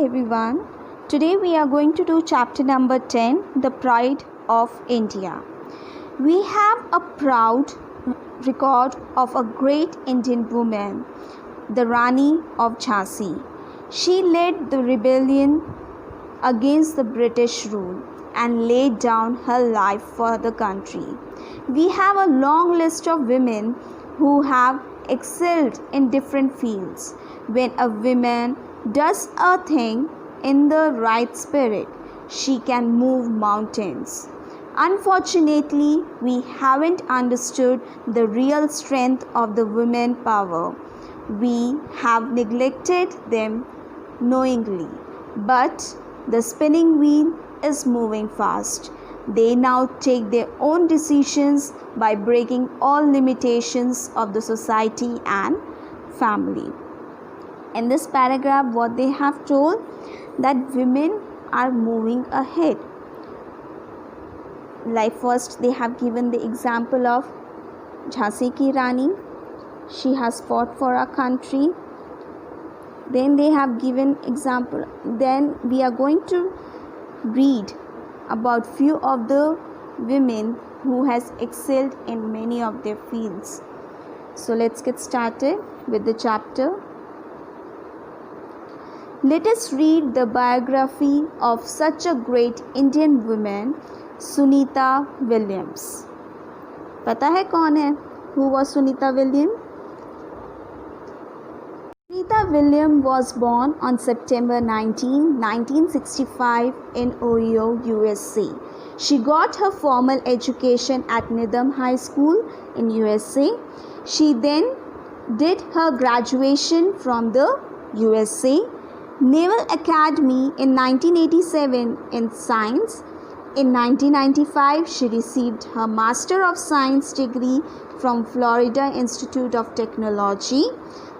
everyone. Today we are going to do chapter number 10, The Pride of India. We have a proud record of a great Indian woman, the Rani of Jhansi. She led the rebellion against the British rule and laid down her life for the country. We have a long list of women who have excelled in different fields. When a woman does a thing in the right spirit, she can move mountains. Unfortunately, we haven't understood the real strength of the women power. We have neglected them knowingly. But the spinning wheel is moving fast. They now take their own decisions by breaking all limitations of the society and family. In this paragraph, what they have told, that women are moving ahead. Like first, they have given the example of Jhansi ki Rani. She has fought for our country. Then they have given example. Then we are going to read about few of the women who has excelled in many of their fields. So let's get started with the chapter. Let us read the biography of such a great Indian woman, Sunita Williams. पता है कौन है? Who was Sunita Williams? Sunita Williams was born on September 19, 1965 in Ohio, USA. She got her formal education at Needham High School in USA. She then did her graduation from the USA Naval Academy in 1987 in Science. In 1995, she received her Master of Science degree from Florida Institute of Technology.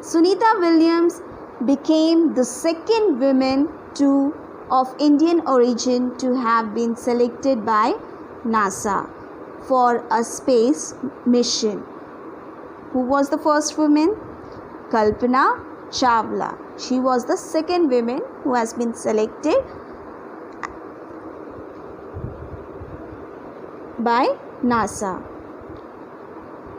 Sunita Williams became the second woman of Indian origin to have been selected by NASA for a space mission. Who was the first woman? Kalpana Chawla. She was the second woman who has been selected by NASA.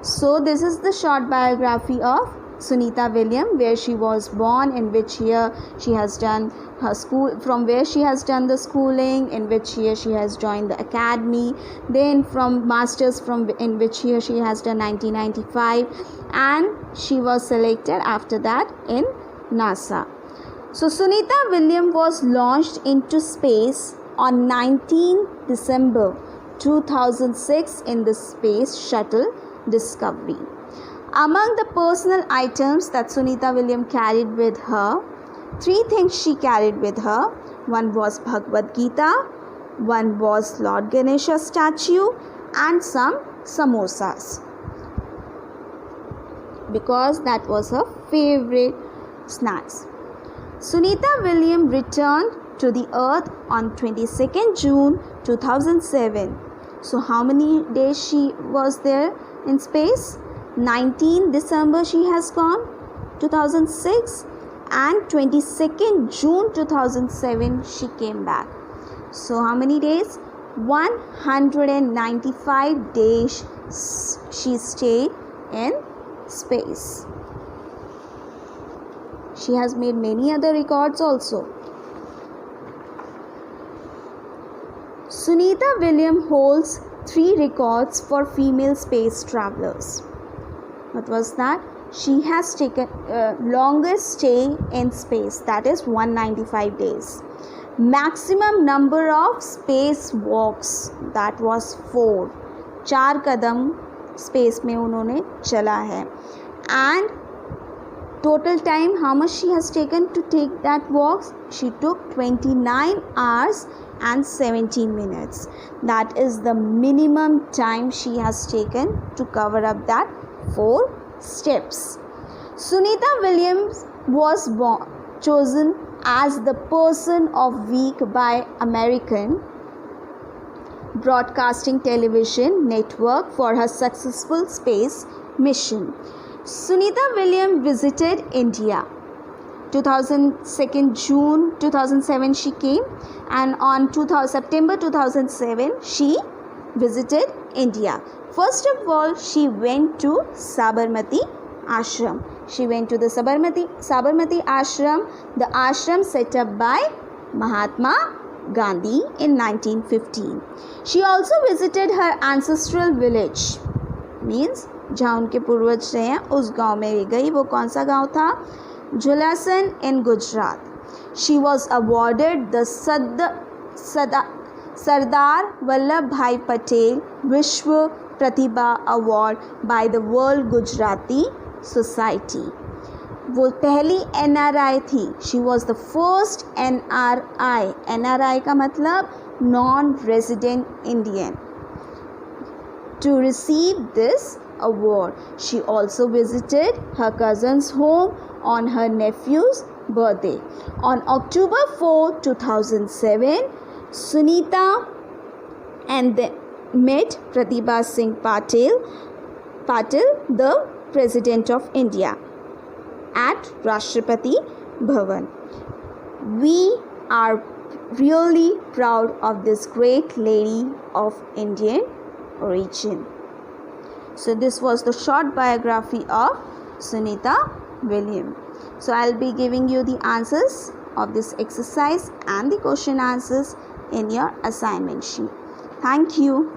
So this is the short biography of Sunita Williams, where she was born, in which year she has done her school, from where she has done the schooling, in which year she has joined the academy, then from masters, from in which year she has done 1995, and she was selected after that in NASA. So Sunita Williams was launched into space on 19 December 2006 in the Space Shuttle Discovery. Among the personal items that Sunita Williams carried with her, three things she carried with her. One was Bhagavad Gita, one was Lord Ganesha statue, and some samosas, because that was her favorite snacks. Sunita Williams returned to the earth on 22nd June 2007. So how many days she was there in space? 19 December she has gone 2006, and 22nd June 2007 she came back. So how many days? 195 days she stayed in space. She has made many other records also. Sunita Williams holds 3 records for female space travelers. What was that? She has taken longest stay in space, that is 195 days. Maximum number of space walks, that was 4. 4 Kadam space में उन्होंने चला है. And total time, how much she has taken to take that walks? She took 29 hours and 17 minutes. That is the minimum time she has taken to cover up that 4 steps. Sunita Williams was chosen as the Person of Week by American Broadcasting Television Network for her successful space mission. Sunita Williams visited India 2002 June 2007 she came, and on September 2007 she visited India. First of all, she went to Sabarmati Ashram. She went to the Sabarmati Ashram, the ashram set up by Mahatma Gandhi in 1915. She also visited her ancestral village, means जहाँ उनके पूर्वज रहे हैं उस गांव में भी गई. वो कौन सा गांव था? Julasan in Gujarat. She was awarded the Sardar Vallabhbhai Patel Vishwa Pratibha Award by the World Gujarati Society. वो पहली NRI थी. She was the first NRI. NRI का मतलब non-resident Indian to receive this award. She also visited her cousin's home on her nephew's birthday. On October 4, 2007, Sunita and met Pratibha Singh Patil, the President of India, at Rashtrapati Bhavan. We are really proud of this great lady of Indian origin. So this was the short biography of Sunita Williams. So I'll be giving you the answers of this exercise and the question answers in your assignment sheet. Thank you.